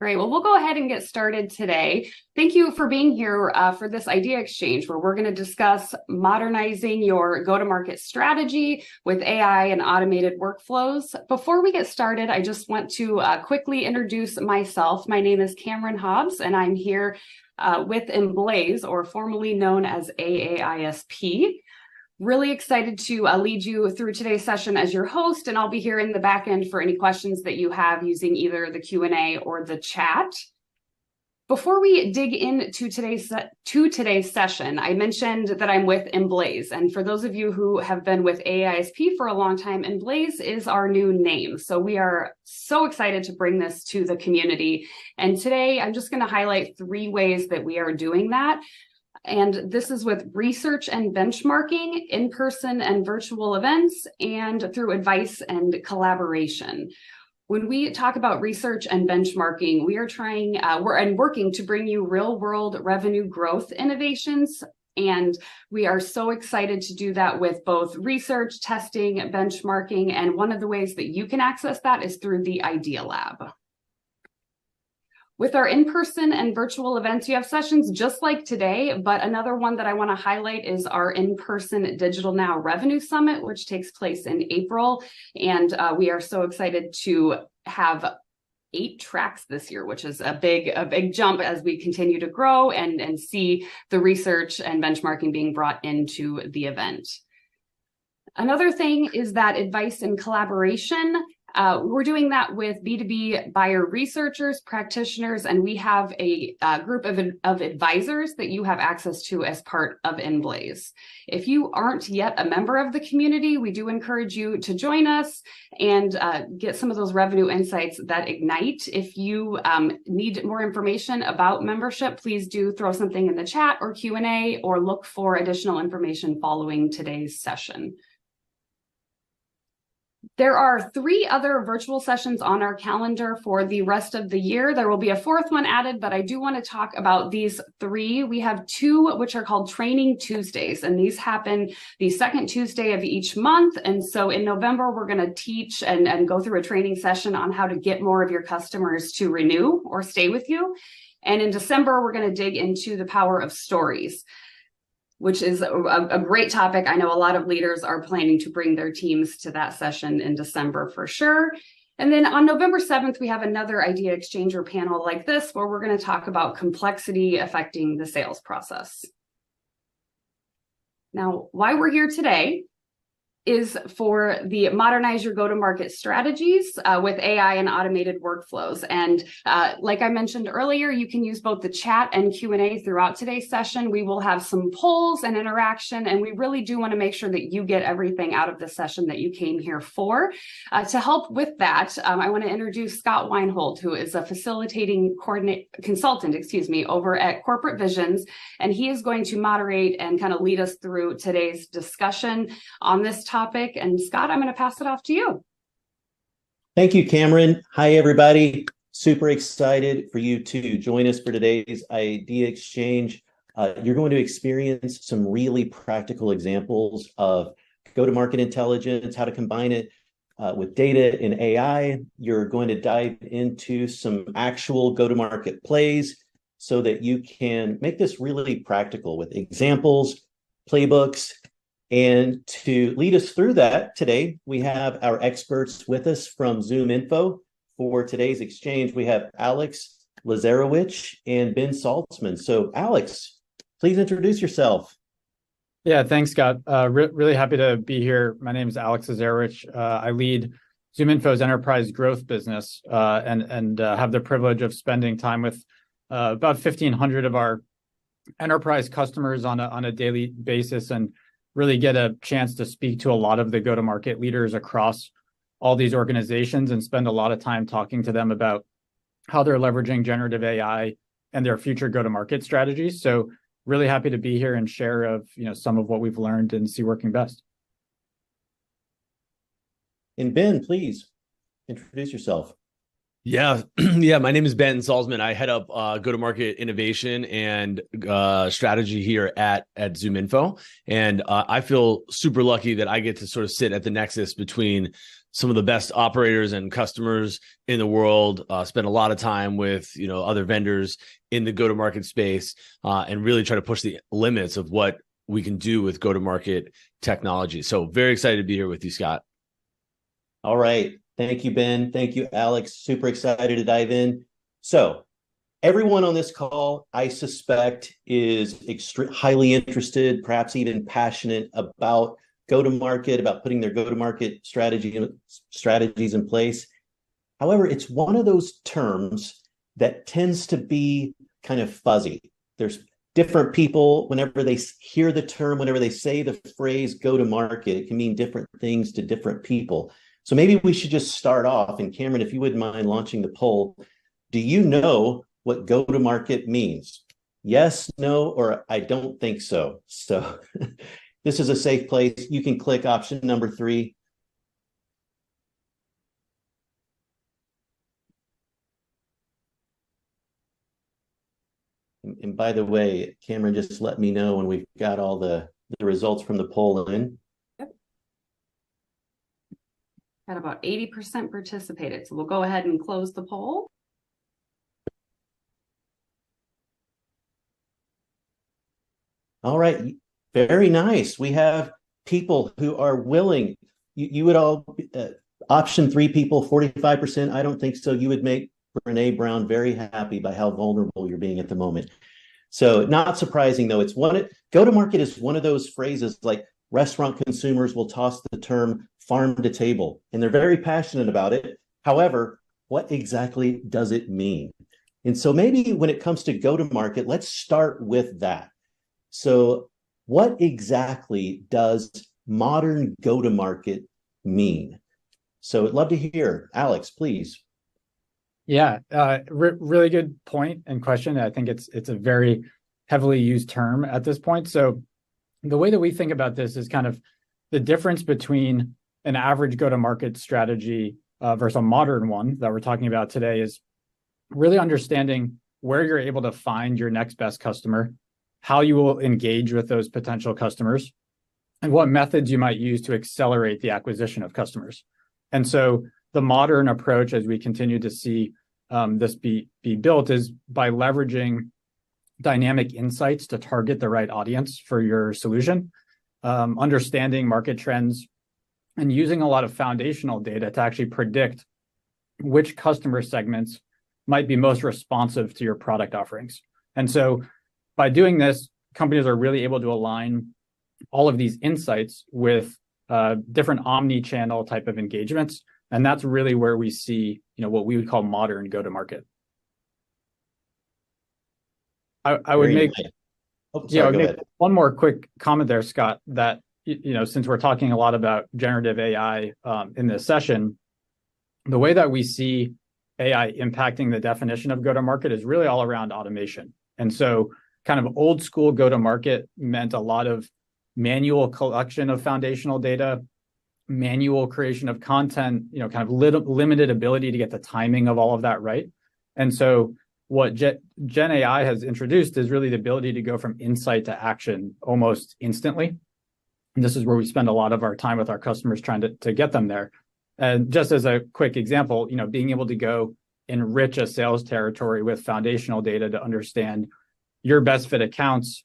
Great. Well, we'll go ahead and get started today. Thank you for being here for this idea exchange where we're going to discuss modernizing your go-to-market strategy with AI and automated workflows. Before we get started, I just want to quickly introduce myself. My name is Cameron Hobbs, and I'm here with Emblaze, or formerly known as AAISP. Really excited to lead you through today's session as your host, and I'll be here in the back end for any questions that you have using either the Q&A or the chat. Before we dig into today's session, I mentioned that I'm with Emblaze, and for those of you who have been with AISP for a long time, Emblaze is our new name. So we are so excited to bring this to the community. And today I'm just going to highlight 3 ways that we are doing that. And this is with research and benchmarking, in-person and virtual events, and through advice and collaboration. When we talk about research and benchmarking, we are working to bring you real-world revenue growth innovations. And we are so excited to do that with both research, testing, benchmarking. And one of the ways that you can access that is through the Idea Lab. With our in-person and virtual events, you have sessions just like today, but another one that I want to highlight is our in-person Digital Now Revenue Summit, which takes place in April. And we are so excited to have 8 tracks this year, which is a big jump as we continue to grow and see the research and benchmarking being brought into the event. Another thing is that advice and collaboration. We're doing that with B2B buyer researchers, practitioners, and we have a group of advisors that you have access to as part of Emblaze. If you aren't yet a member of the community, we do encourage you to join us and get some of those revenue insights that ignite. If you need more information about membership, please do throw something in the chat or Q&A or look for additional information following today's session. There are 3 other virtual sessions on our calendar for the rest of the year. There will be a 4th one added, but I do want to talk about these 3. We have 2 which are called Training Tuesdays, and these happen the 2nd Tuesday of each month. And so in November, we're going to teach and go through a training session on how to get more of your customers to renew or stay with you. And in December, we're going to dig into the power of stories, which is a great topic. I know a lot of leaders are planning to bring their teams to that session in December for sure. And then on November 7th, we have another idea exchanger panel like this, where we're going to talk about complexity affecting the sales process. Now, why we're here today is for the Modernize Your Go-to-Market Strategies with AI and automated workflows. And like I mentioned earlier, you can use both the chat and Q&A throughout today's session. We will have some polls and interaction, and we really do want to make sure that you get everything out of the session that you came here for. To help with that, I want to introduce Scott Weinhold, who is a facilitating consultant, over at Corporate Visions, and he is going to moderate and kind of lead us through today's discussion on this topic. And Scott, I'm going to pass it off to you. Thank you, Cameron. Hi, everybody. Super excited for you to join us for today's idea exchange. You're going to experience some really practical examples of go-to-market intelligence, how to combine it with data and AI. You're going to dive into some actual go-to-market plays so that you can make this really practical with examples, playbooks. And to lead us through that today, we have our experts with us from ZoomInfo. For today's exchange, we have Alex Lazarowicz and Ben Saltzman. So Alex, please introduce yourself. Yeah, thanks, Scott. Really happy to be here. My name is Alex Lazarowicz. I lead ZoomInfo's enterprise growth business and have the privilege of spending time with about 1,500 of our enterprise customers on a daily basis, and really get a chance to speak to a lot of the go-to-market leaders across all these organizations and spend a lot of time talking to them about how they're leveraging generative AI and their future go-to-market strategies. So really happy to be here and share some of what we've learned and see working best. And Ben, please introduce yourself. Yeah, my name is Ben Salzman. I head up go-to-market innovation and strategy here at ZoomInfo. And I feel super lucky that I get to sort of sit at the nexus between some of the best operators and customers in the world, spend a lot of time with, other vendors in the go-to-market space, and really try to push the limits of what we can do with go-to-market technology. So very excited to be here with you, Scott. All right. Thank you, Ben. Thank you, Alex. Super excited to dive in. So everyone on this call, I suspect, is highly interested, perhaps even passionate about go-to-market, about putting their go-to-market strategies in place. However, it's one of those terms that tends to be kind of fuzzy. There's different people, whenever they hear the term, whenever they say the phrase go-to-market, it can mean different things to different people. So maybe we should just start off. And Cameron, if you wouldn't mind launching the poll, do you know what go-to-market means? Yes, no, or I don't think so. So this is a safe place. You can click option number 3. And by the way, Cameron, just let me know when we've got all the results from the poll in. Yep. Got about 80% participated. So we'll go ahead and close the poll. All right. Very nice. We have people who are willing. You would all, option 3 people, 45%. I don't think so. You would make Brene Brown very happy by how vulnerable you're being at the moment. So not surprising, though. Go-to-market is one of those phrases like restaurant consumers will toss the term farm to table, and they're very passionate about it. However, what exactly does it mean? And so maybe when it comes to go-to-market, let's start with that. So what exactly does modern go-to-market mean? So I'd love to hear. Alex, please. Yeah, really good point and question. I think it's a very heavily used term at this point. So the way that we think about this is kind of the difference between an average go-to-market strategy versus a modern one that we're talking about today is really understanding where you're able to find your next best customer, how you will engage with those potential customers, and what methods you might use to accelerate the acquisition of customers. And so the modern approach, as we continue to see this be built, is by leveraging dynamic insights to target the right audience for your solution, understanding market trends, and using a lot of foundational data to actually predict which customer segments might be most responsive to your product offerings. And so by doing this, companies are really able to align all of these insights with different omni-channel type of engagements. And that's really where we see, what we would call modern go-to-market. I would make, one more quick comment there, Scott, that, since we're talking a lot about generative AI in this session, the way that we see AI impacting the definition of go-to-market is really all around automation. And so kind of old school go-to-market meant a lot of manual collection of foundational data, manual creation of content, kind of limited ability to get the timing of all of that right. And so what Gen AI has introduced is really the ability to go from insight to action almost instantly. And this is where we spend a lot of our time with our customers trying to get them there. And just as a quick example, being able to go enrich a sales territory with foundational data to understand your best fit accounts,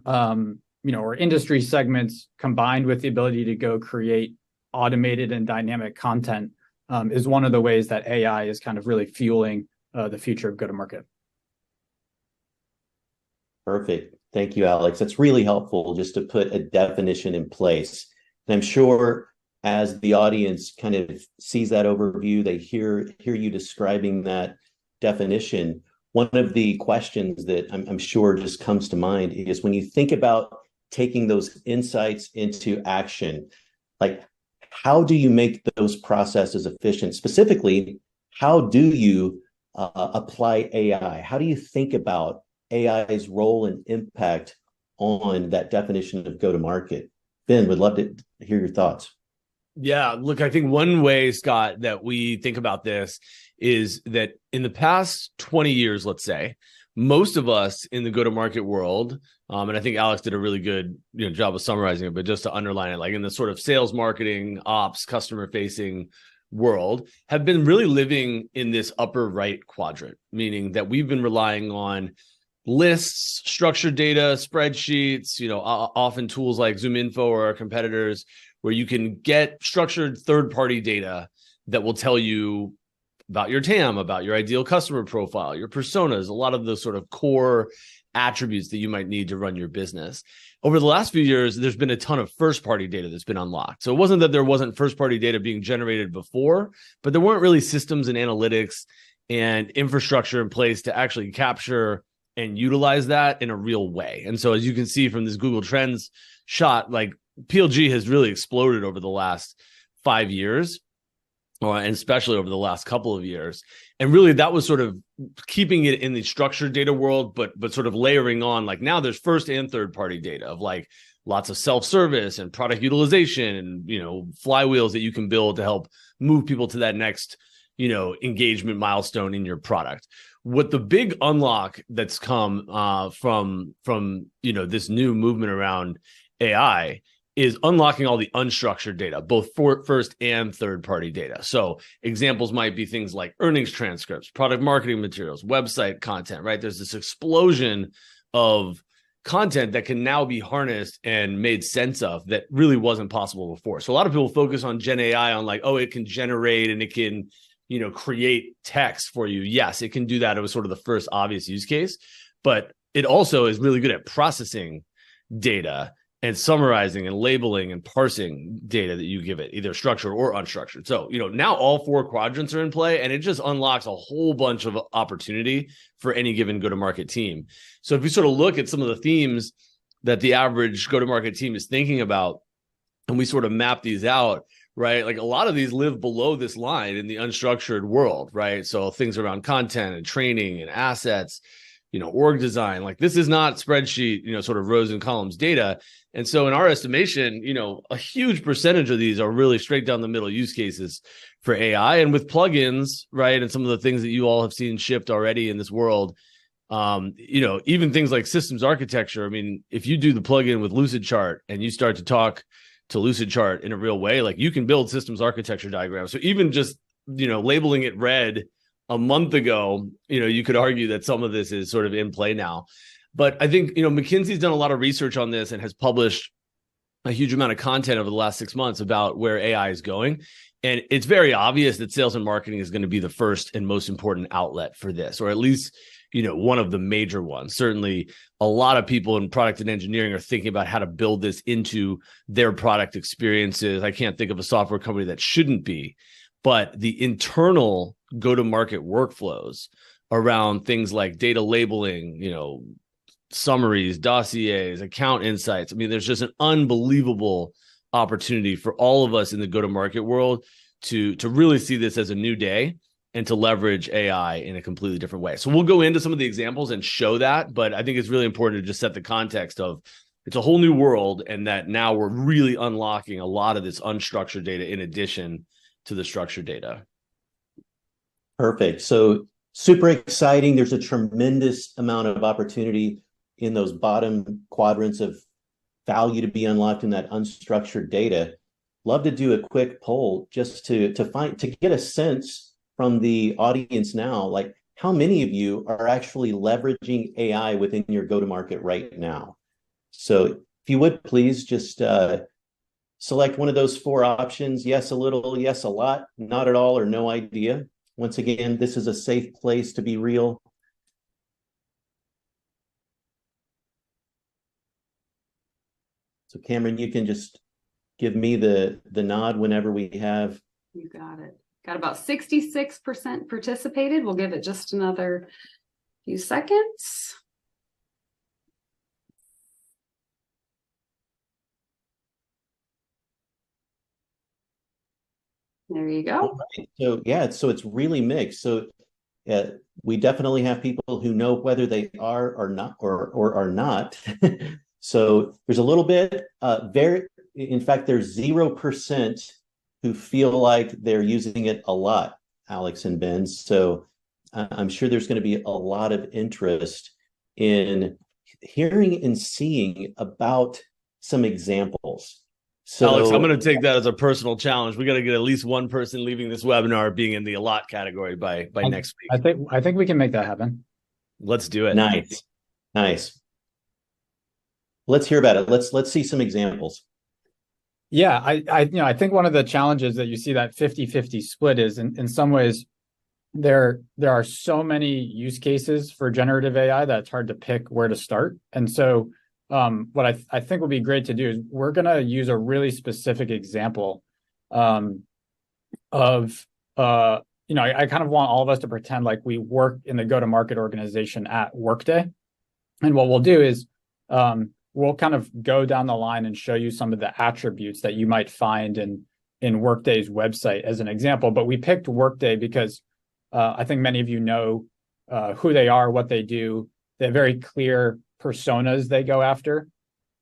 or industry segments, combined with the ability to go create automated and dynamic content, is one of the ways that AI is kind of really fueling the future of go-to-market. Perfect. Thank you, Alex. That's really helpful just to put a definition in place. And I'm sure as the audience kind of sees that overview, they hear you describing that definition. One of the questions that I'm sure just comes to mind is when you think about taking those insights into action, like how do you make those processes efficient? Specifically, how do you apply AI? How do you think about AI's role and impact on that definition of go-to-market? Ben, would love to hear your thoughts. Yeah, look, I think one way, Scott, that we think about this is that in the past 20 years, let's say, most of us in the go-to-market world, and I think Alex did a really good job of summarizing it, but just to underline it, like in the sort of sales, marketing, ops, customer-facing world, have been really living in this upper right quadrant, meaning that we've been relying on lists, structured data, spreadsheets, often tools like ZoomInfo or our competitors, where you can get structured third-party data that will tell you about your TAM, about your ideal customer profile, your personas, a lot of the sort of core attributes that you might need to run your business. Over the last few years, there's been a ton of first-party data that's been unlocked. So it wasn't that there wasn't first-party data being generated before, but there weren't really systems and analytics and infrastructure in place to actually capture and utilize that in a real way. And so as you can see from this Google Trends shot, like PLG has really exploded over the last 5 years, and especially over the last couple of years. And really that was sort of keeping it in the structured data world, but sort of layering on, like now there's first and third party data of like lots of self-service and product utilization and, flywheels that you can build to help move people to that next, engagement milestone in your product. What the big unlock that's come from this new movement around AI is unlocking all the unstructured data, both for first and third party data. So examples might be things like earnings transcripts, product marketing materials, website content, right? There's this explosion of content that can now be harnessed and made sense of that really wasn't possible before. So a lot of people focus on Gen AI on like, oh, it can generate and it can, create text for you. Yes, it can do that. It was sort of the first obvious use case, but it also is really good at processing data and summarizing and labeling and parsing data that you give it, either structured or unstructured. So, now all 4 quadrants are in play, and it just unlocks a whole bunch of opportunity for any given go-to-market team. So if you sort of look at some of the themes that the average go-to-market team is thinking about, and we sort of map these out, right? Like a lot of these live below this line in the unstructured world, right? So things around content and training and assets, org design, like this is not spreadsheet, sort of rows and columns data. And so in our estimation, a huge percentage of these are really straight down the middle use cases for AI. And with plugins, right, and some of the things that you all have seen shipped already in this world, even things like systems architecture. I mean, if you do the plugin with Lucidchart and you start to talk to Lucidchart in a real way, like you can build systems architecture diagrams. So even just, labeling it red a month ago, you could argue that some of this is sort of in play now. But I think, McKinsey's done a lot of research on this and has published a huge amount of content over the last 6 months about where AI is going. And it's very obvious that sales and marketing is going to be the first and most important outlet for this, or at least, one of the major ones. Certainly a lot of people in product and engineering are thinking about how to build this into their product experiences. I can't think of a software company that shouldn't be, but the internal go-to-market workflows around things like data labeling, summaries, dossiers, account insights. I mean, there's just an unbelievable opportunity for all of us in the go-to-market world to really see this as a new day and to leverage AI in a completely different way. So we'll go into some of the examples and show that, but I think it's really important to just set the context of it's a whole new world and that now we're really unlocking a lot of this unstructured data in addition to the structured data. Perfect. So super exciting. There's a tremendous amount of opportunity in those bottom quadrants of value to be unlocked in that unstructured data. Love to do a quick poll just to get a sense from the audience now, like how many of you are actually leveraging AI within your go-to-market right now? So if you would please just select one of those 4 options. Yes, a little, yes, a lot, not at all, or no idea. Once again, this is a safe place to be real. So Cameron, you can just give me the nod whenever we have. You got it. Got about 66% participated. We'll give it just another few seconds. There you go. Right. So yeah, so it's really mixed. So we definitely have people who know whether they are or not, or are not. So there's a little bit. In fact, there's 0% who feel like they're using it a lot, Alex and Ben. So I'm sure there's going to be a lot of interest in hearing and seeing about some examples. So, Alex, I'm going to take that as a personal challenge. We got to get at least one person leaving this webinar being in the a lot category by next week. I think we can make that happen. Let's do it. Nice. Let's hear about it. Let's see some examples. Yeah, I think one of the challenges that you see that 50-50 split is in some ways there are so many use cases for generative AI that it's hard to pick where to start. And so what I think would be great to do is we're going to use a really specific example of I kind of want all of us to pretend like we work in the go-to-market organization at Workday. And what we'll do is we'll kind of go down the line and show you some of the attributes that you might find in Workday's website as an example. But we picked Workday because I think many of you know who they are, what they do. They have very clear personas they go after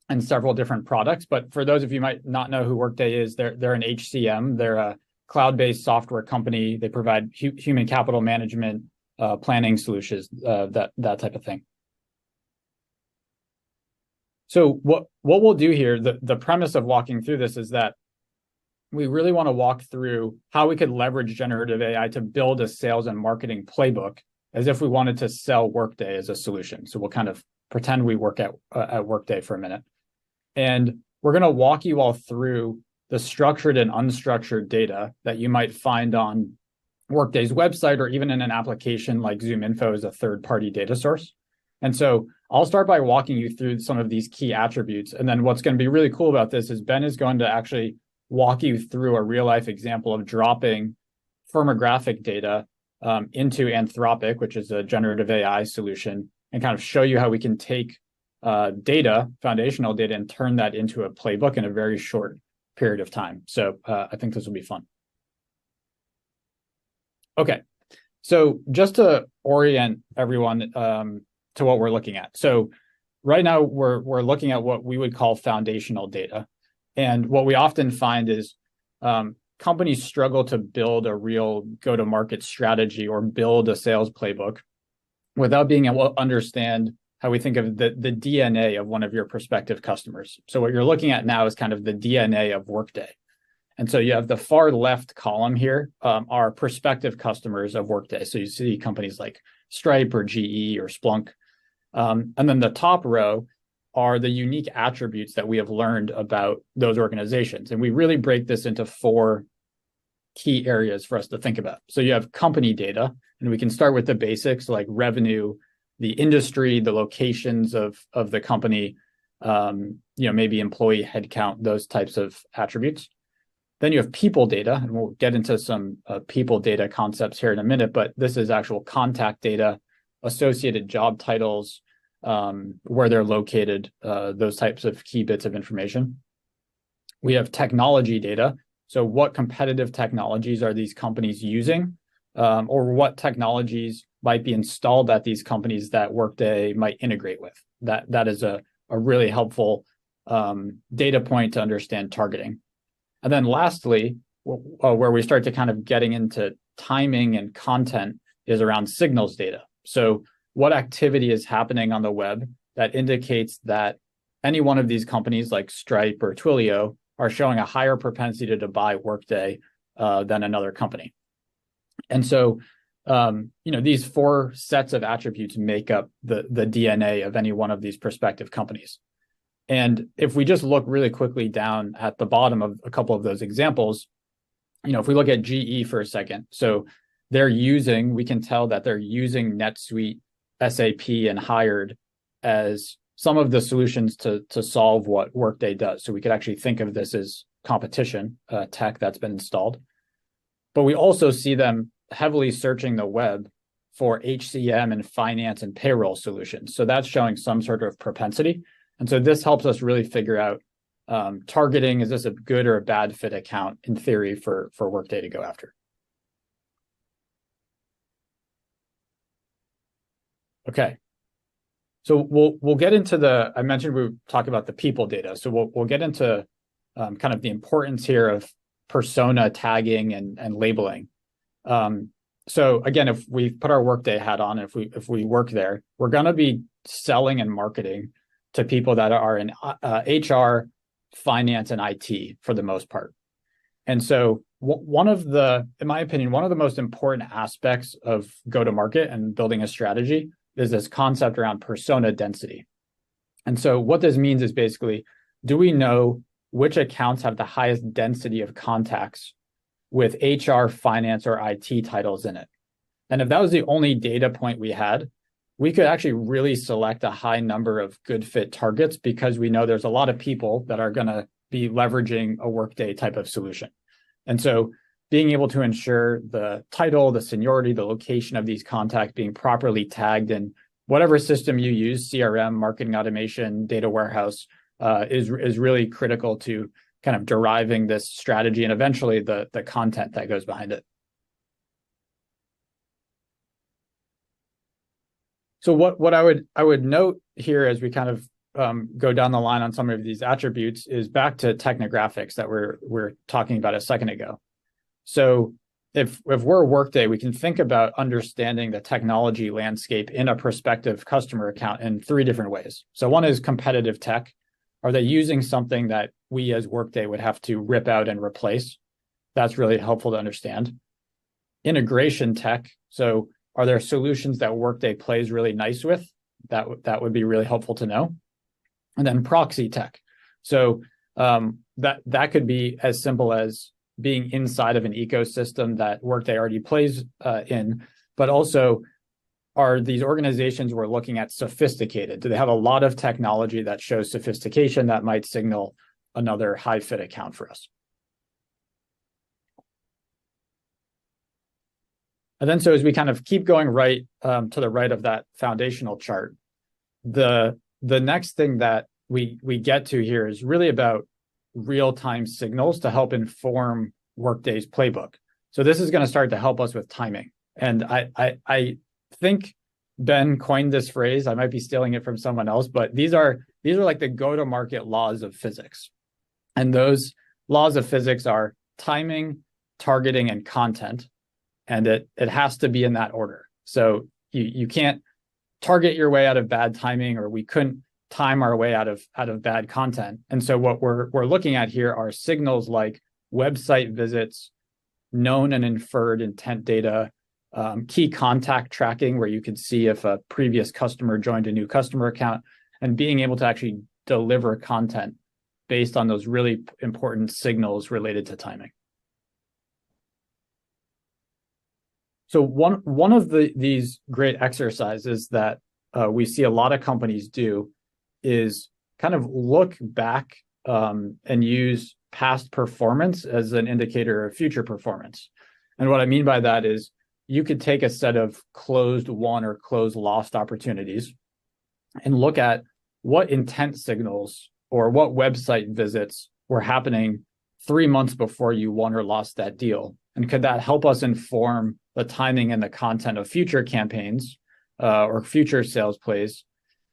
and several different products. But for those of you who might not know who Workday is, they're an HCM. They're a cloud-based software company. They provide human capital management, planning solutions, that type of thing. So what we'll do here, the premise of walking through this is that we really want to walk through how we could leverage generative AI to build a sales and marketing playbook as if we wanted to sell Workday as a solution. So we'll kind of pretend we work at Workday for a minute. And we're going to walk you all through the structured and unstructured data that you might find on Workday's website or even in an application like ZoomInfo as a third-party data source. And so I'll start by walking you through some of these key attributes. And then what's going to be really cool about this is Ben is going to actually walk you through a real-life example of dropping firmographic data into Anthropic, which is a generative AI solution, and kind of show you how we can take data, foundational data, and turn that into a playbook in a very short period of time. So I think this will be fun. Okay, so just to orient everyone to what we're looking at. So right now we're looking at what we would call foundational data. And what we often find is companies struggle to build a real go-to-market strategy or build a sales playbook without being able to understand how we think of the DNA of one of your prospective customers. So what you're looking at now is kind of the DNA of Workday. And so you have the far left column here are prospective customers of Workday. So you see companies like Stripe or GE or Splunk. And then the top row are the unique attributes that we have learned about those organizations. And we really break this into 4 key areas for us to think about. So you have company data, and we can start with the basics like revenue, the industry, the locations of the company, maybe employee headcount, those types of attributes. Then you have people data, and we'll get into some people data concepts here in a minute, but this is actual contact data, associated job titles, where they're located, those types of key bits of information. We have technology data. So what competitive technologies are these companies using, or what technologies might be installed at these companies that Workday might integrate with? That is a really helpful data point to understand targeting. And then lastly, where we start to kind of getting into timing and content is around signals data. So what activity is happening on the web that indicates that any one of these companies like Stripe or Twilio are showing a higher propensity to buy Workday than another company. And so, these 4 sets of attributes make up the DNA of any one of these prospective companies. And if we just look really quickly down at the bottom of a couple of those examples, if we look at GE for a second, so we can tell that they're using NetSuite, SAP, and Hired as some of the solutions to solve what Workday does. So we could actually think of this as competition tech that's been installed. But we also see them heavily searching the web for HCM and finance and payroll solutions. So that's showing some sort of propensity. And so this helps us really figure out targeting, is this a good or a bad fit account in theory for Workday to go after? Okay. So we'll get into I mentioned we talk about the people data. So we'll get into kind of the importance here of persona tagging and labeling. so again, if we put our Workday hat on, if we work there, we're going to be selling and marketing to people that are in HR, finance, and IT for the most part. And so one of the, in my opinion, one of the most important aspects of go-to-market and building a strategy is this concept around persona density. And so what this means is basically, do we know which accounts have the highest density of contacts with HR, finance, or IT titles in it? And if that was the only data point we had, we could actually really select a high number of good fit targets because we know there's a lot of people that are going to be leveraging a Workday type of solution. And so being able to ensure the title, the seniority, the location of these contacts being properly tagged in whatever system you use, CRM, marketing automation, data warehouse, is really critical to kind of deriving this strategy and eventually the content that goes behind it. So what I would note here as we kind of go down the line on some of these attributes is back to technographics that we're talking about a second ago. So if we're Workday, we can think about understanding the technology landscape in a prospective customer account in three different ways. So one is competitive tech. Are they using something that we as Workday would have to rip out and replace? That's really helpful to understand. Integration tech. So are there solutions that Workday plays really nice with? That would be really helpful to know. And then proxy tech. So that could be as simple as being inside of an ecosystem that Workday already plays in, but also are these organizations we're looking at sophisticated? Do they have a lot of technology that shows sophistication that might signal another high fit account for us? And then so as we kind of keep going right to the right of that foundational chart, the next thing that we get to here is really about real-time signals to help inform Workday's playbook. So this is going to start to help us with timing. And I think Ben coined this phrase. I might be stealing it from someone else, but these are like the go-to-market laws of physics. And those laws of physics are timing, targeting, and content. And it has to be in that order. So you can't target your way out of bad timing, or we couldn't time our way out of bad content. And so what we're looking at here are signals like website visits, known and inferred intent data, key contact tracking, where you can see if a previous customer joined a new customer account, and being able to actually deliver content based on those really important signals related to timing. So one of these great exercises that we see a lot of companies do is kind of look back and use past performance as an indicator of future performance. And what I mean by that is you could take a set of closed won or closed lost opportunities and look at what intent signals or what website visits were happening 3 months before you won or lost that deal. And could that help us inform the timing and the content of future campaigns or future sales plays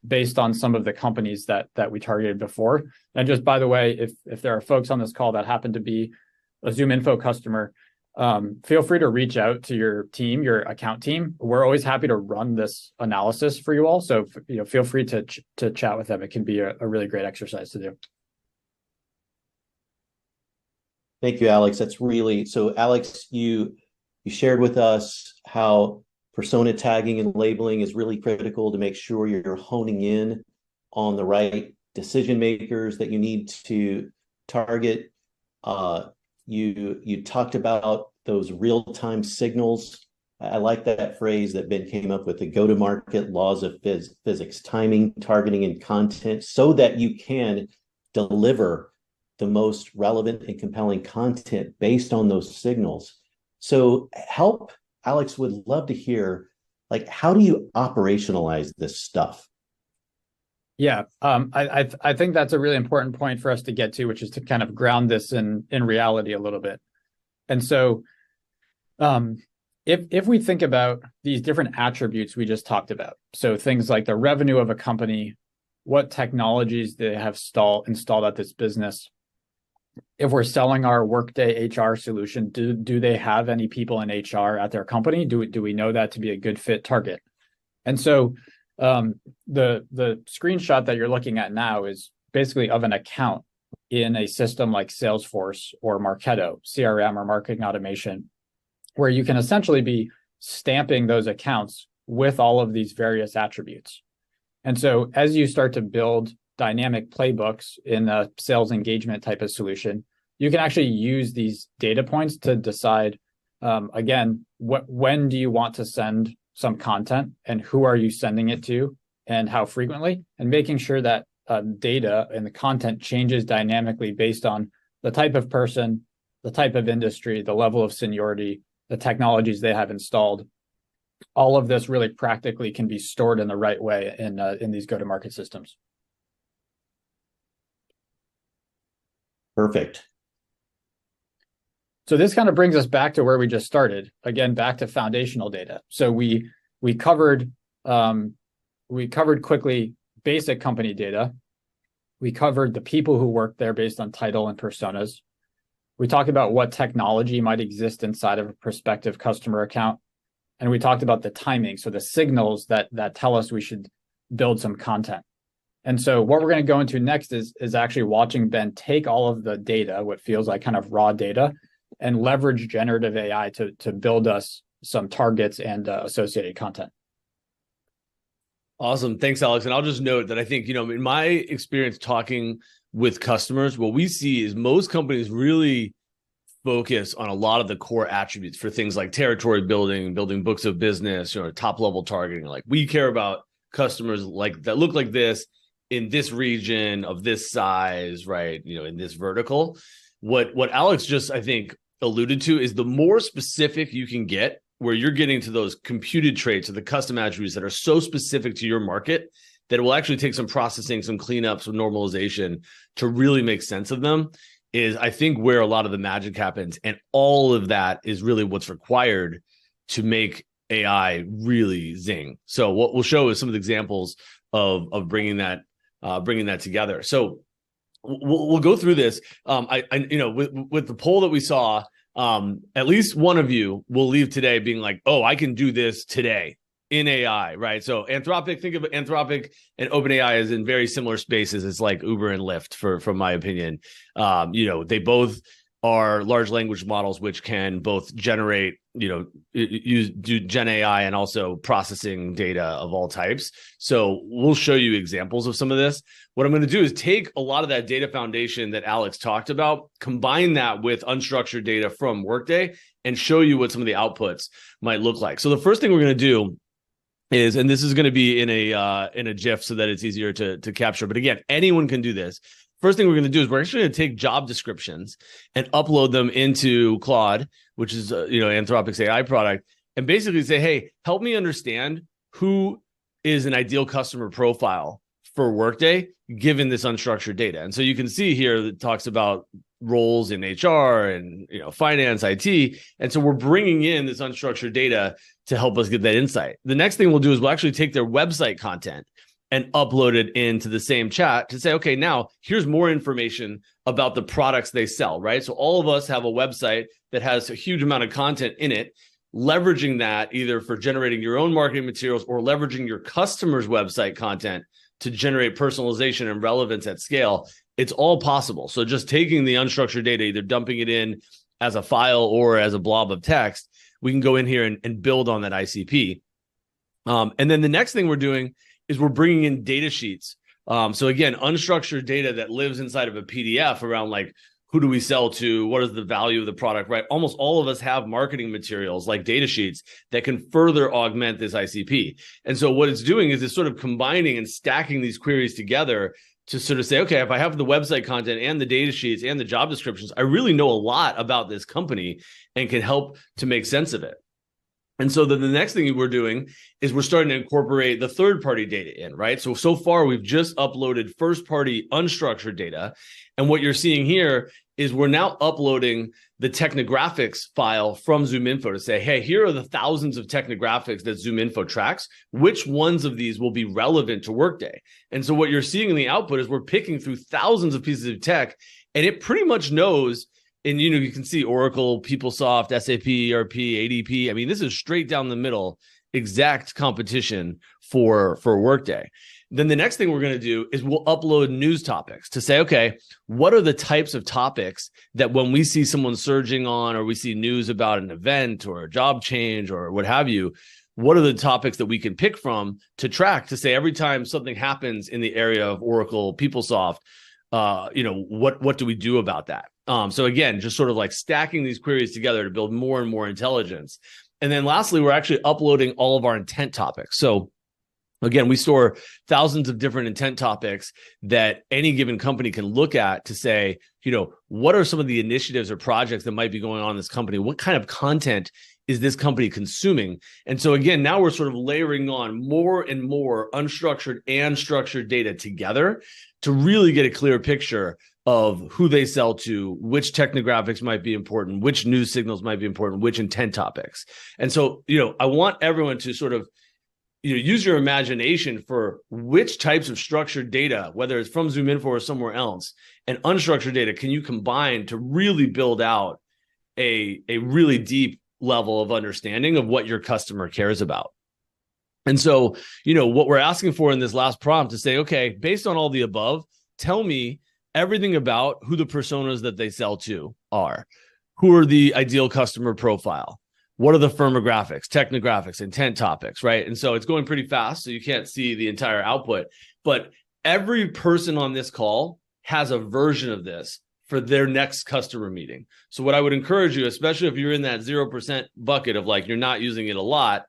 based on some of the companies that we targeted before? And just by the way, if there are folks on this call that happen to be a ZoomInfo customer, feel free to reach out to your team, your account team. We're always happy to run this analysis for you all. So feel free to chat with them. It can be a really great exercise to do. Thank you, Alex. That's really so. Alex, you shared with us how persona tagging and labeling is really critical to make sure you're honing in on the right decision makers that you need to target. You talked about those real-time signals. I like that phrase that Ben came up with, the go-to-market laws of physics, timing, targeting, and content, so that you can deliver the most relevant and compelling content based on those signals. So Alex would love to hear, like, how do you operationalize this stuff? Yeah, I think that's a really important point for us to get to, which is to kind of ground this in reality a little bit. And so if we think about these different attributes we just talked about, so things like the revenue of a company, what technologies they have installed at this business, if we're selling our Workday HR solution, do they have any people in HR at their company? Do we know that to be a good fit target? And so the screenshot that you're looking at now is basically of an account in a system like Salesforce or Marketo, CRM or marketing automation, where you can essentially be stamping those accounts with all of these various attributes. And so as you start to build dynamic playbooks in a sales engagement type of solution, you can actually use these data points to decide, again, when do you want to send some content and who are you sending it to and how frequently, and making sure that data and the content changes dynamically based on the type of person, the type of industry, the level of seniority, the technologies they have installed. All of this really practically can be stored in the right way in these go-to-market systems. Perfect. So this kind of brings us back to where we just started. Again, back to foundational data. So we covered quickly basic company data. We covered the people who work there based on title and personas. We talked about what technology might exist inside of a prospective customer account. And we talked about the timing, so the signals that tell us we should build some content. And so what we're going to go into next is actually watching Ben take all of the data, what feels like kind of raw data, and leverage generative AI to build us some targets and associated content. Awesome. Thanks, Alex. And I'll just note that I think, in my experience talking with customers, what we see is most companies really focus on a lot of the core attributes for things like territory building books of business, top level targeting. Like, we care about customers like that look like this in this region of this size, right? In this vertical. What Alex just, I think, alluded to is the more specific you can get, where you're getting to those computed traits or the custom attributes that are so specific to your market that it will actually take some processing, some cleanup, some normalization to really make sense of them, is I think where a lot of the magic happens. And all of that is really what's required to make AI really zing. So what we'll show is some of the examples of bringing that together. So we'll go through this. With the poll that we saw, at least one of you will leave today being like, oh, I can do this today in AI, right? So Anthropic, think of Anthropic and OpenAI as in very similar spaces. It's like Uber and Lyft, from my opinion. They both are large language models, which can both generate, do Gen AI and also processing data of all types. So we'll show you examples of some of this. What I'm going to do is take a lot of that data foundation that Alex talked about, combine that with unstructured data from Workday, and show you what some of the outputs might look like. So the first thing we're going to do is, and this is going to be in a GIF so that it's easier to capture. But again, anyone can do this. First thing we're going to do is we're actually going to take job descriptions and upload them into Claude, which is Anthropic's AI product, and basically say, hey, help me understand who is an ideal customer profile for Workday given this unstructured data. And so you can see here that talks about roles in HR and finance, IT. And so we're bringing in this unstructured data to help us get that insight. The next thing we'll do is we'll actually take their website content and upload it into the same chat to say, okay, now here's more information about the products they sell, right? So all of us have a website that has a huge amount of content in it, leveraging that either for generating your own marketing materials or leveraging your customer's website content to generate personalization and relevance at scale. It's all possible. So just taking the unstructured data, either dumping it in as a file or as a blob of text, we can go in here and build on that ICP. And then the next thing we're doing is we're bringing in data sheets. So again, unstructured data that lives inside of a PDF around like, who do we sell to? What is the value of the product, right? Almost all of us have marketing materials like data sheets that can further augment this ICP. And so what it's doing is it's sort of combining and stacking these queries together to sort of say, okay, if I have the website content and the data sheets and the job descriptions, I really know a lot about this company and can help to make sense of it. And so then the next thing we're doing is we're starting to incorporate the third-party data in, right? So far, we've just uploaded first-party unstructured data. And what you're seeing here is we're now uploading the technographics file from ZoomInfo to say, hey, here are the thousands of technographics that ZoomInfo tracks. Which ones of these will be relevant to Workday? And so what you're seeing in the output is we're picking through thousands of pieces of tech and it pretty much knows. And you can see Oracle, PeopleSoft, SAP, ERP, ADP. I mean, this is straight down the middle, exact competition for Workday. Then the next thing we're going to do is we'll upload news topics to say, okay, what are the types of topics that when we see someone surging on, or we see news about an event or a job change or what have you, what are the topics that we can pick from to track to say every time something happens in the area of Oracle, PeopleSoft, what do we do about that? So again, just sort of like stacking these queries together to build more and more intelligence. And then lastly, we're actually uploading all of our intent topics. So again, we store thousands of different intent topics that any given company can look at to say, what are some of the initiatives or projects that might be going on in this company? What kind of content is this company consuming? And so again, now we're sort of layering on more and more unstructured and structured data together to really get a clear picture of who they sell to, which technographics might be important, which news signals might be important, which intent topics. And so, I want everyone to sort of use your imagination for which types of structured data, whether it's from ZoomInfo or somewhere else, and unstructured data can you combine to really build out a really deep level of understanding of what your customer cares about. And so, what we're asking for in this last prompt is say, okay, based on all the above, tell me everything about who the personas that they sell to are. Who are the ideal customer profile? What are the firmographics, technographics, intent topics, right? And so it's going pretty fast, so you can't see the entire output. But every person on this call has a version of this for their next customer meeting. So what I would encourage you, especially if you're in that 0% bucket of like you're not using it a lot,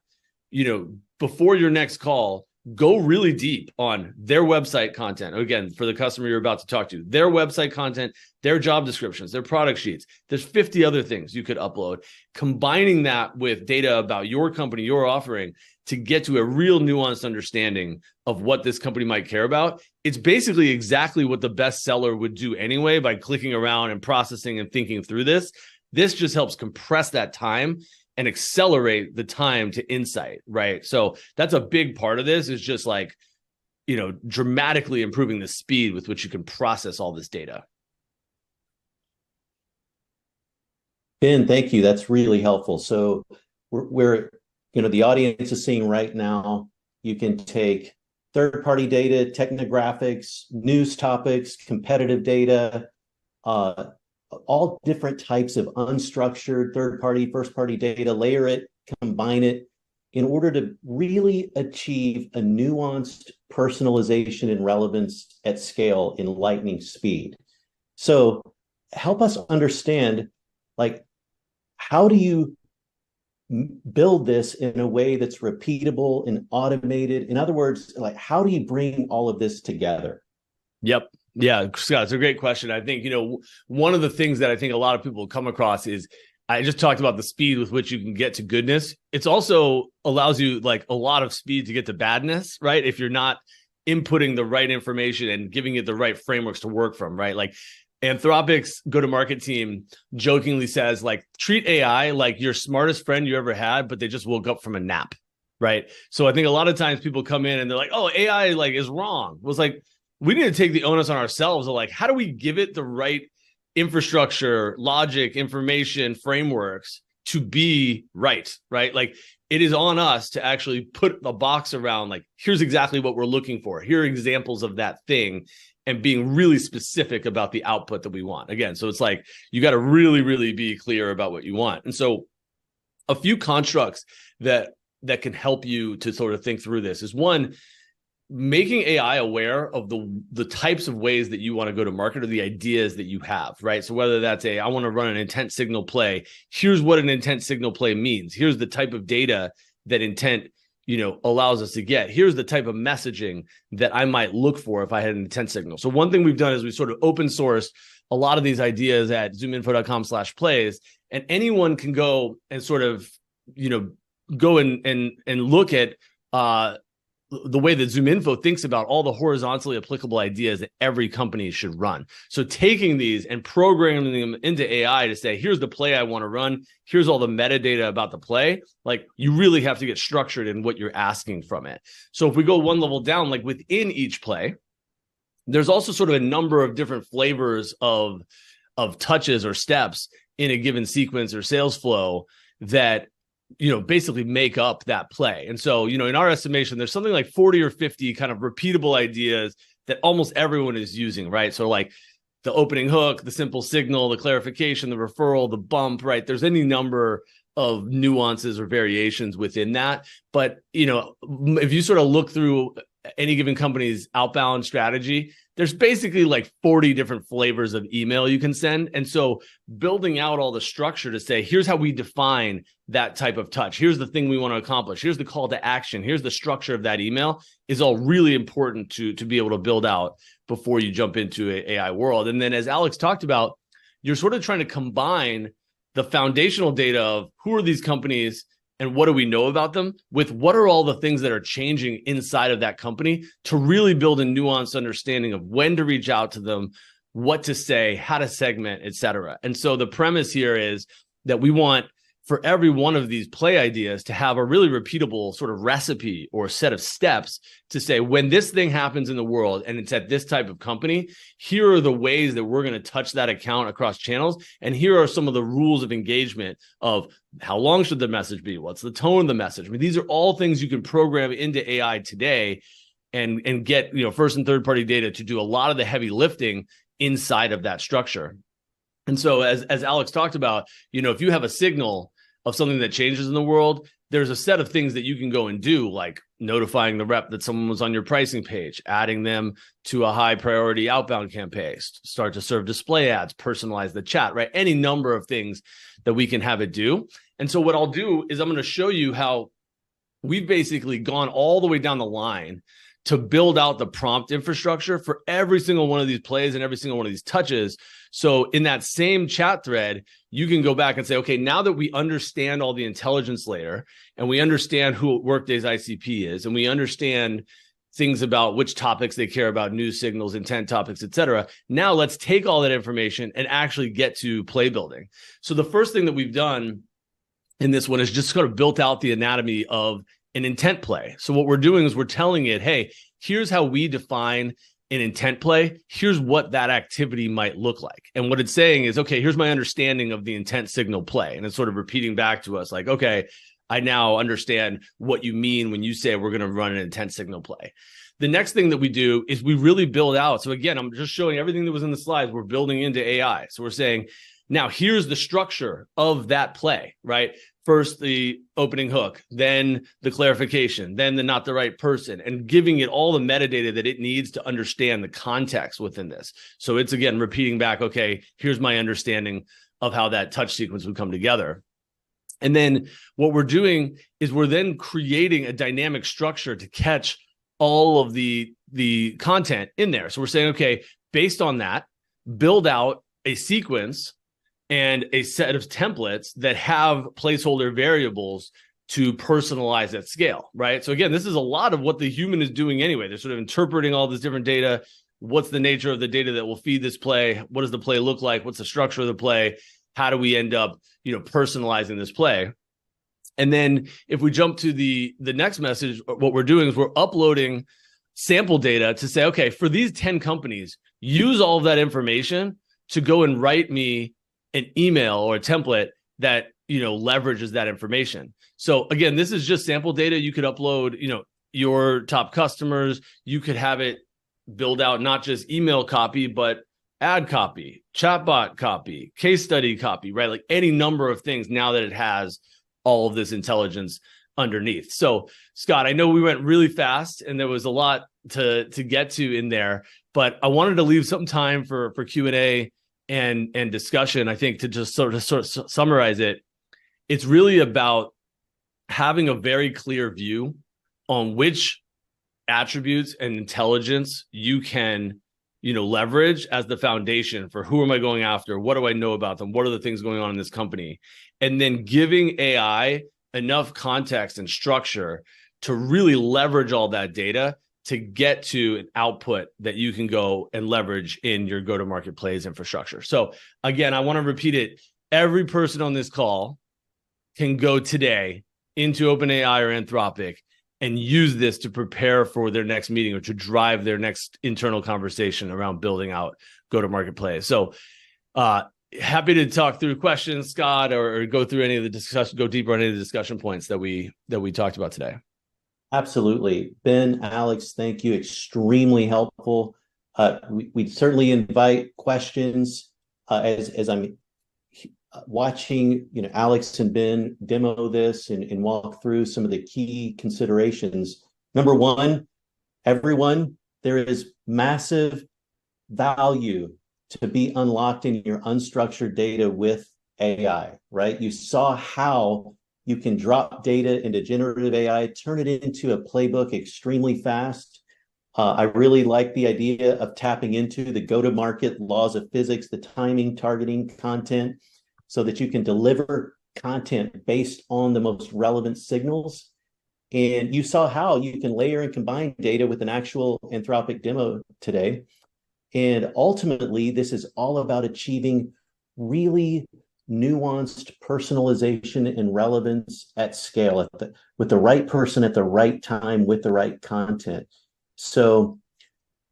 before your next call, go really deep on their website content. Again, for the customer you're about to talk to, their website content, their job descriptions, their product sheets. There's 50 other things you could upload, combining that with data about your company, your offering, to get to a real nuanced understanding of what this company might care about. It's basically exactly what the best seller would do anyway by clicking around and processing and thinking through this. This just helps compress that time and accelerate the time to insight, right? So that's a big part of this, is just like, dramatically improving the speed with which you can process all this data. Ben, thank you. That's really helpful. So we're the audience is seeing right now, you can take third-party data, technographics, news topics, competitive data, all different types of unstructured third-party, first-party data, layer it, combine it in order to really achieve a nuanced personalization and relevance at scale in lightning speed. So help us understand, how do you build this in a way that's repeatable and automated? In other words, how do you bring all of this together? Yep. Yeah, Scott, it's a great question. I think, one of the things that I think a lot of people come across is, I just talked about the speed with which you can get to goodness. It's also allows you a lot of speed to get to badness, right? If you're not inputting the right information and giving it the right frameworks to work from, right? Anthropic's go-to-market team jokingly says, treat AI like your smartest friend you ever had, but they just woke up from a nap, right? So I think a lot of times people come in and they're like, oh, AI is wrong. It was we need to take the onus on ourselves of how do we give it the right infrastructure, logic, information, frameworks to be right? It is on us to actually put a box around, here's exactly what we're looking for. Here are examples of that thing, and being really specific about the output that we want. Again, so it's you got to really, really be clear about what you want. And so a few constructs that can help you to sort of think through this is, one, making AI aware of the types of ways that you want to go to market or the ideas that you have, right? So whether that's I want to run an intent signal play, here's what an intent signal play means. Here's the type of data that intent, allows us to get. Here's the type of messaging that I might look for if I had an intent signal. So one thing we've done is we sort of open sourced a lot of these ideas at zoominfo.com/plays, and anyone can go and sort of, go and look at the way that ZoomInfo thinks about all the horizontally applicable ideas that every company should run. So taking these and programming them into AI to say, here's the play I want to run, here's all the metadata about the play, you really have to get structured in what you're asking from it. So if we go one level down, within each play, there's also sort of a number of different flavors of touches or steps in a given sequence or sales flow that basically make up that play. And so, in our estimation, there's something like 40 or 50 kind of repeatable ideas that almost everyone is using, right? So like the opening hook, the simple signal, the clarification, the referral, the bump, right? There's any number of nuances or variations within that. But, if you sort of look through any given company's outbound strategy, there's basically like 40 different flavors of email you can send. And so building out all the structure to say, here's how we define that type of touch. Here's the thing we want to accomplish. Here's the call to action. Here's the structure of that email is all really important to be able to build out before you jump into an AI world. And then as Alex talked about, you're sort of trying to combine the foundational data of who are these companies and what do we know about them with what are all the things that are changing inside of that company to really build a nuanced understanding of when to reach out to them, what to say, how to segment, et cetera. And so the premise here is that we want for every one of these play ideas to have a really repeatable sort of recipe or set of steps to say, when this thing happens in the world and it's at this type of company, here are the ways that we're going to touch that account across channels. And here are some of the rules of engagement of how long should the message be? What's the tone of the message? I mean, these are all things you can program into AI today and get, first and third party data to do a lot of the heavy lifting inside of that structure. And so as Alex talked about, if you have a signal of something that changes in the world, there's a set of things that you can go and do, like notifying the rep that someone was on your pricing page, adding them to a high priority outbound campaign, start to serve display ads, personalize the chat, right? Any number of things that we can have it do. And so what I'll do is I'm going to show you how we've basically gone all the way down the line to build out the prompt infrastructure for every single one of these plays and every single one of these touches. So in that same chat thread, you can go back and say, okay, now that we understand all the intelligence layer and we understand who Workday's ICP is, and we understand things about which topics they care about, news signals, intent topics, et cetera. Now let's take all that information and actually get to play building. So the first thing that we've done in this one is just sort of built out the anatomy of an intent play. So what we're doing is we're telling it, hey, here's how we define an intent play. Here's what that activity might look like. And what it's saying is, okay, here's my understanding of the intent signal play. And it's sort of repeating back to us like, okay, I now understand what you mean when you say we're going to run an intent signal play. The next thing that we do is we really build out. So again, I'm just showing everything that was in the slides. We're building into AI. So we're saying, now here's the structure of that play, right? First, the opening hook, then the clarification, then the not the right person, and giving it all the metadata that it needs to understand the context within this. So it's, again, repeating back, okay, here's my understanding of how that touch sequence would come together. And then what we're doing is we're then creating a dynamic structure to catch all of the content in there. So we're saying, okay, based on that, build out a sequence and a set of templates that have placeholder variables to personalize at scale, right? So again, this is a lot of what the human is doing anyway. They're sort of interpreting all this different data. What's the nature of the data that will feed this play? What does the play look like? What's the structure of the play? How do we end up, personalizing this play? And then if we jump to the next message, what we're doing is we're uploading sample data to say, okay, for these 10 companies, use all of that information to go and write me an email or a template that, leverages that information. So again, this is just sample data. You could upload, your top customers. You could have it build out not just email copy, but ad copy, chatbot copy, case study copy, right? Like any number of things now that it has all of this intelligence underneath. So Scott, I know we went really fast and there was a lot to get to in there, but I wanted to leave some time for Q&A and discussion. I think to just sort of summarize it, it's really about having a very clear view on which attributes and intelligence you can, leverage as the foundation for who am I going after? What do I know about them? What are the things going on in this company? And then giving AI enough context and structure to really leverage all that data to get to an output that you can go and leverage in your go-to-market plays infrastructure. So again, I want to repeat it. Every person on this call can go today into OpenAI or Anthropic and use this to prepare for their next meeting or to drive their next internal conversation around building out go-to-market plays. So happy to talk through questions, Scott, or go through any of the discussion, go deeper on any of the discussion points that we talked about today. Absolutely. Ben, Alex, thank you. Extremely helpful. We certainly invite questions as I'm watching, Alex and Ben demo this and walk through some of the key considerations. Number one, everyone, there is massive value to be unlocked in your unstructured data with AI, right? You saw how you can drop data into generative AI, turn it into a playbook extremely fast. I really like the idea of tapping into the go-to-market laws of physics, the timing, targeting, content, so that you can deliver content based on the most relevant signals. And you saw how you can layer and combine data with an actual Anthropic demo today. And ultimately, this is all about achieving really nuanced personalization and relevance at scale, with the right person at the right time with the right content. So,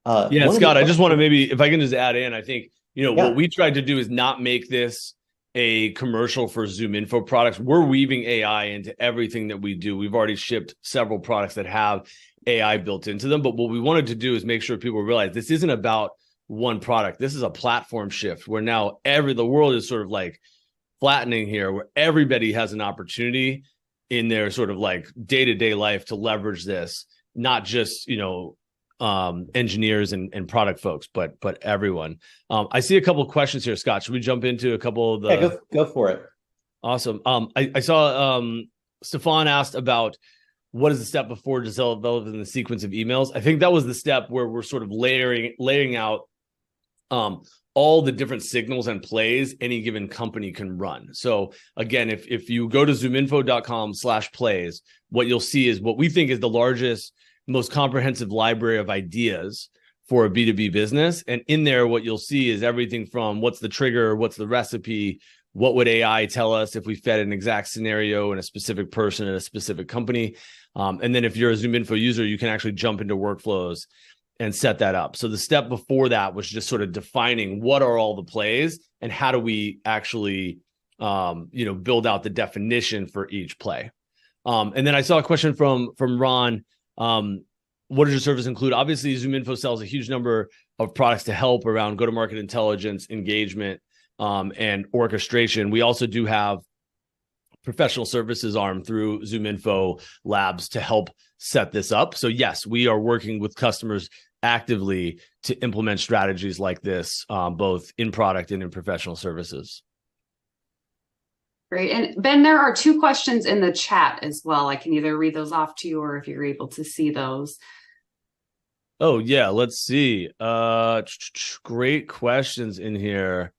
Scott, I just want to maybe, if I can just add in, I think, what we tried to do is not make this a commercial for ZoomInfo products. We're weaving AI into everything that we do. We've already shipped several products that have AI built into them. But what we wanted to do is make sure people realize this isn't about one product. This is a platform shift where now the world is sort of like flattening here, where everybody has an opportunity in their sort of like day-to-day life to leverage this, not just, engineers and product folks, but everyone. I see a couple of questions here, Scott. Should we jump into a couple of the... Yeah, go for it. Awesome. I saw Stefan asked about what is the step before developing the sequence of emails. I think that was the step where we're sort of laying out all the different signals and plays any given company can run. So again, if you go to zoominfo.com/plays, what you'll see is what we think is the largest, most comprehensive library of ideas for a B2B business. And in there, what you'll see is everything from what's the trigger, what's the recipe, what would AI tell us if we fed an exact scenario in a specific person at a specific company. And then if you're a ZoomInfo user, you can actually jump into workflows and set that up. So the step before that was just sort of defining what are all the plays and how do we actually, build out the definition for each play. And then I saw a question from Ron. What does your service include? Obviously, ZoomInfo sells a huge number of products to help around go-to-market intelligence, engagement, and orchestration. We also do have professional services arm through ZoomInfo Labs to help set this up. So yes, we are working with customers actively to implement strategies like this, both in product and in professional services. Great. And Ben, there are two questions in the chat as well. I can either read those off to you or if you're able to see those. Oh, yeah. Let's see. Great questions in here.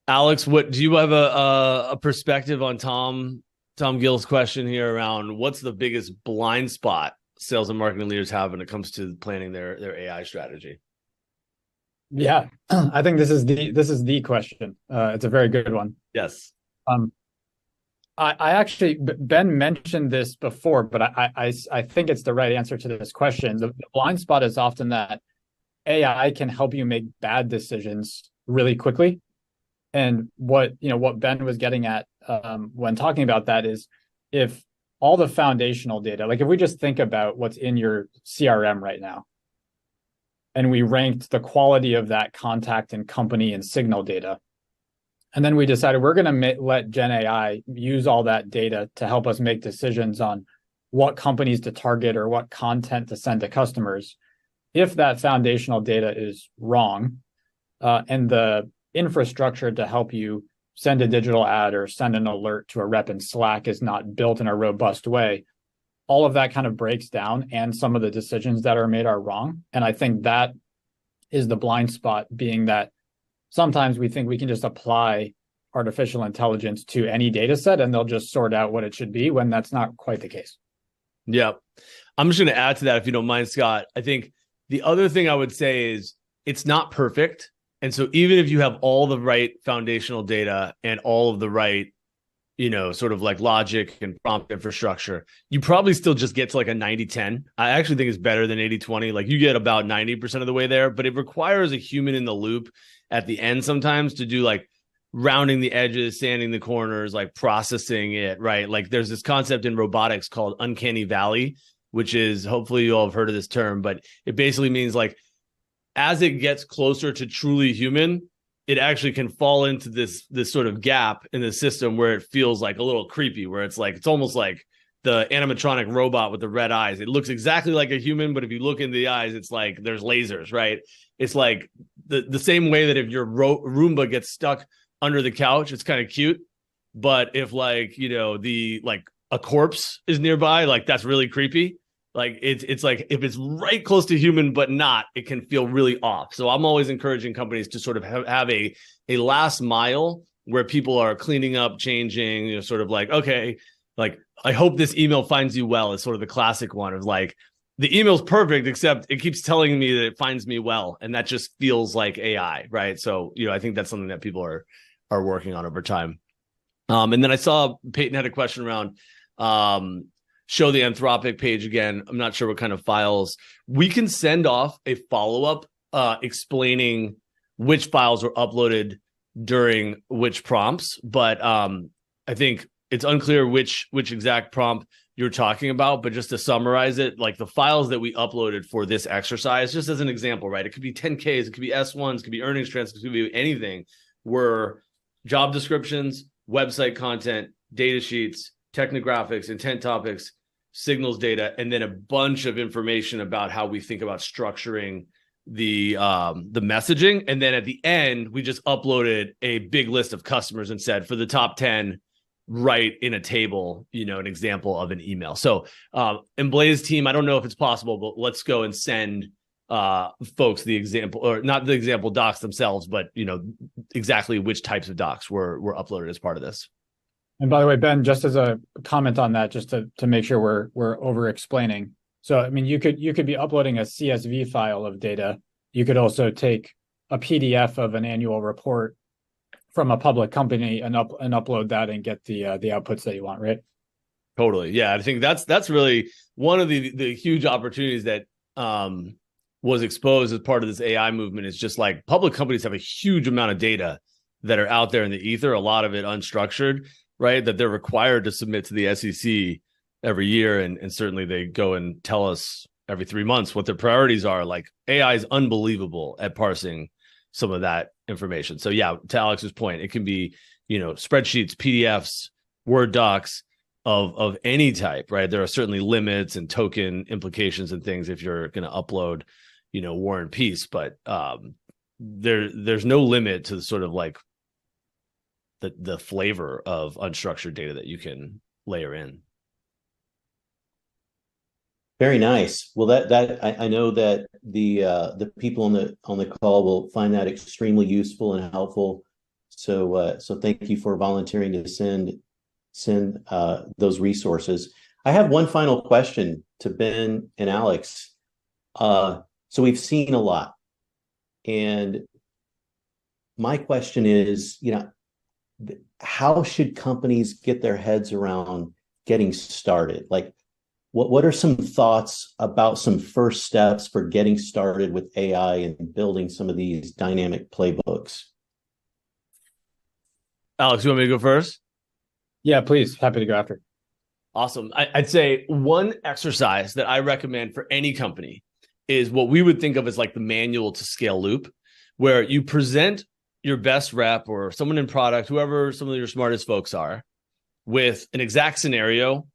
Alex, what do you have a perspective on Tom Gill's question here around what's the biggest blind spot sales and marketing leaders have when it comes to planning their AI strategy? Yeah, I think this is the question. It's a very good one. Yes. I actually, Ben mentioned this before, but I think it's the right answer to this question. The blind spot is often that AI can help you make bad decisions really quickly. And what Ben was getting at when talking about that is, if all the foundational data, like if we just think about what's in your CRM right now, and we ranked the quality of that contact and company and signal data, and then we decided we're going to let Gen AI use all that data to help us make decisions on what companies to target or what content to send to customers. If that foundational data is wrong, and the infrastructure to help you send a digital ad or send an alert to a rep in Slack is not built in a robust way, all of that kind of breaks down, and some of the decisions that are made are wrong. And I think that is the blind spot, being that sometimes we think we can just apply artificial intelligence to any data set and they'll just sort out what it should be, when that's not quite the case. Yeah. I'm just going to add to that, if you don't mind, Scott. I think the other thing I would say is it's not perfect. And so even if you have all the right foundational data and all of the right, sort of like logic and prompt infrastructure, you probably still just get to like a 90-10. I actually think it's better than 80-20. Like you get about 90% of the way there, but it requires a human in the loop at the end sometimes to do like rounding the edges, sanding the corners, like processing it, right? Like there's this concept in robotics called uncanny valley, which is, hopefully you all have heard of this term, but it basically means like as it gets closer to truly human, it actually can fall into this sort of gap in the system where it feels like a little creepy, where it's almost like the animatronic robot with the red eyes. It looks exactly like a human, but if you look in the eyes, it's like there's lasers, right? It's like the same way that if your Roomba gets stuck under the couch, it's kind of cute. But if a corpse is nearby, like that's really creepy. Like it's like if it's right close to human but not, it can feel really off. So I'm always encouraging companies to sort of have a last mile where people are cleaning up, changing, sort of like, okay, like I hope this email finds you well is sort of the classic one of like the email's perfect, except it keeps telling me that it finds me well. And that just feels like AI, right? So, I think that's something that people are working on over time. And then I saw Peyton had a question around show the Anthropic page again. I'm not sure what kind of files. We can send off a follow-up explaining which files were uploaded during which prompts, but I think it's unclear which exact prompt you're talking about. But just to summarize it, like the files that we uploaded for this exercise, just as an example, right? It could be 10Ks, it could be S1s, it could be earnings transcripts, it could be anything, were job descriptions, website content, data sheets, technographics, intent topics, signals data, and then a bunch of information about how we think about structuring the messaging. And then at the end, we just uploaded a big list of customers and said, for the top 10, write in a table, an example of an email. So in Blaze team, I don't know if it's possible, but let's go and send folks the example, or not the example docs themselves, but exactly which types of docs were uploaded as part of this. And by the way, Ben, just as a comment on that, just to make sure we're over explaining. So, I mean, you could be uploading a CSV file of data. You could also take a PDF of an annual report from a public company and upload that and get the outputs that you want, right? Totally. Yeah. I think that's really one of the huge opportunities that was exposed as part of this AI movement, is just like public companies have a huge amount of data that are out there in the ether, a lot of it unstructured, right? That they're required to submit to the SEC every year. And certainly they go and tell us every 3 months what their priorities are. Like AI is unbelievable at parsing some of that information. So yeah, to Alex's point, it can be, spreadsheets, PDFs, Word docs of any type, right? There are certainly limits and token implications and things if you're going to upload, War and Peace, but there's no limit to the sort of like the flavor of unstructured data that you can layer in. Very nice. Well, that I know that the people on the call will find that extremely useful and helpful. So thank you for volunteering to send those resources. I have one final question to Ben and Alex. So we've seen a lot, and my question is, how should companies get their heads around getting started? Like, what are some thoughts about some first steps for getting started with AI and building some of these dynamic playbooks? Alex, you want me to go first? Yeah, please. Happy to go after. Awesome. I'd say one exercise that I recommend for any company is what we would think of as like the manual to scale loop, where you present your best rep or someone in product, whoever some of your smartest folks are, with an exact scenario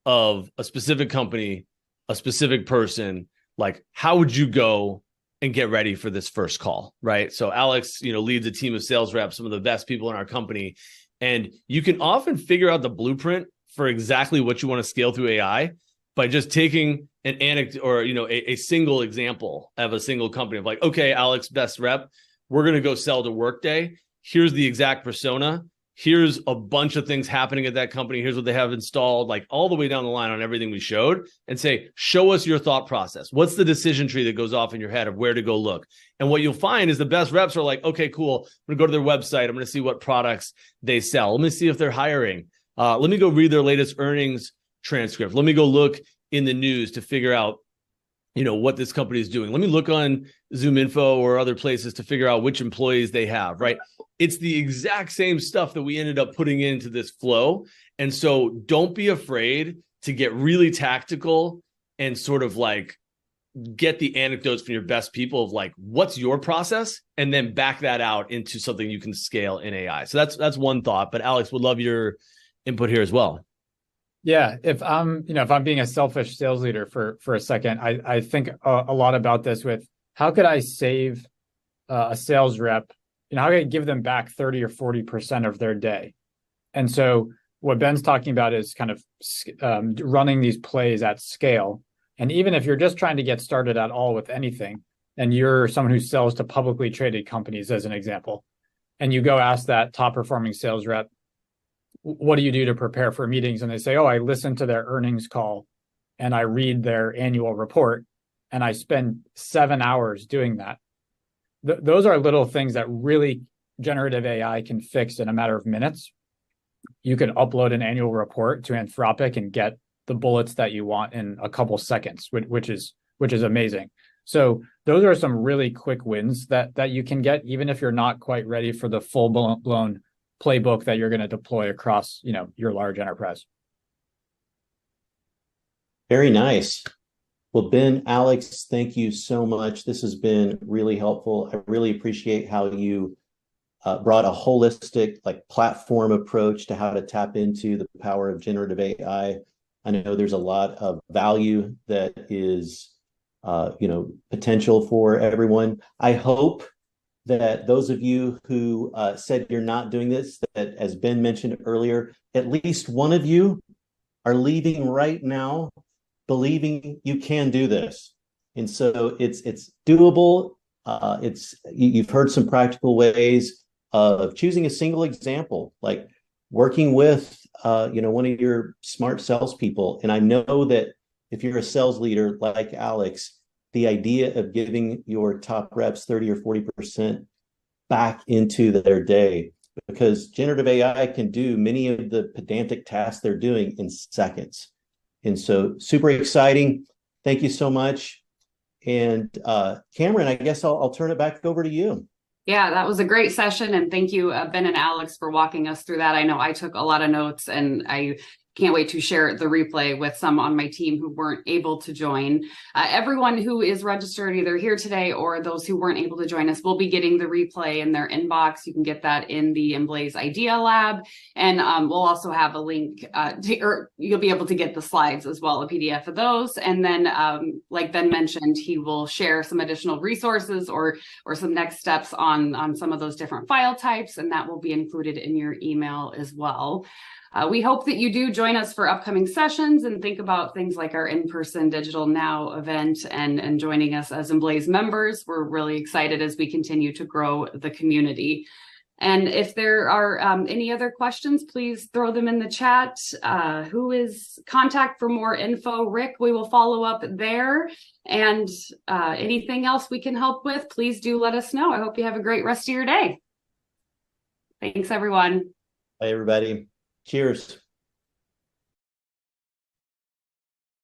of a specific company, a specific person. Like, how would you go and get ready for this first call, right? So Alex, leads a team of sales reps, some of the best people in our company, and you can often figure out the blueprint for exactly what you want to scale through AI by just taking an anecdote or a single example of a single company of like, okay, Alex, best rep, we're going to go sell to Workday. Here's the exact persona. Here's a bunch of things happening at that company. Here's what they have installed, like all the way down the line on everything we showed, and say, show us your thought process. What's the decision tree that goes off in your head of where to go look? And what you'll find is the best reps are like, okay, cool. I'm going to go to their website. I'm going to see what products they sell. Let me see if they're hiring. Let me go read their latest earnings transcript. Let me go look in the news to figure out, what this company is doing. Let me look on ZoomInfo or other places to figure out which employees they have, right? It's the exact same stuff that we ended up putting into this flow. And so don't be afraid to get really tactical and sort of like get the anecdotes from your best people of like, what's your process? And then back that out into something you can scale in AI. So that's one thought, but Alex, would love your input here as well. Yeah, if I'm being a selfish sales leader for a second, I think a lot about this with how could I save a sales rep, how could I give them back 30 or 40% of their day? And so what Ben's talking about is kind of running these plays at scale. And even if you're just trying to get started at all with anything, and you're someone who sells to publicly traded companies, as an example, and you go ask that top performing sales rep, what do you do to prepare for meetings? And they say, oh, I listen to their earnings call and I read their annual report and I spend 7 hours doing that. Those are little things that really generative AI can fix in a matter of minutes. You can upload an annual report to Anthropic and get the bullets that you want in a couple seconds, which is amazing. So those are some really quick wins that you can get, even if you're not quite ready for the full blown playbook that you're going to deploy across, your large enterprise. Very nice. Well, Ben, Alex, thank you so much. This has been really helpful. I really appreciate how you brought a holistic platform approach to how to tap into the power of generative AI. I know there's a lot of value that is, potential for everyone. I hope that those of you who said you're not doing this, that as Ben mentioned earlier, at least one of you are leaving right now believing you can do this. And so it's doable. You've heard some practical ways of choosing a single example, like working with one of your smart salespeople. And I know that if you're a sales leader like Alex, the idea of giving your top reps 30 or 40% back into their day, because generative AI can do many of the pedantic tasks they're doing in seconds. And so super exciting. Thank you so much. And Cameron, I guess I'll turn it back over to you. Yeah, that was a great session. And thank you, Ben and Alex, for walking us through that. I know I took a lot of notes, and I can't wait to share the replay with some on my team who weren't able to join. Everyone who is registered either here today or those who weren't able to join us will be getting the replay in their inbox. You can get that in the Emblaze Idea Lab. And we'll also have a link or you'll be able to get the slides as well, a PDF of those. And then like Ben mentioned, he will share some additional resources or some next steps on some of those different file types, and that will be included in your email as well. We hope that you do join us for upcoming sessions and think about things like our in-person Digital Now event and joining us as Emblaze members. We're really excited as we continue to grow the community. And if there are any other questions, please throw them in the chat. Who is contact for more info? Rick, we will follow up there. And anything else we can help with, please do let us know. I hope you have a great rest of your day. Thanks, everyone. Bye, everybody. Cheers.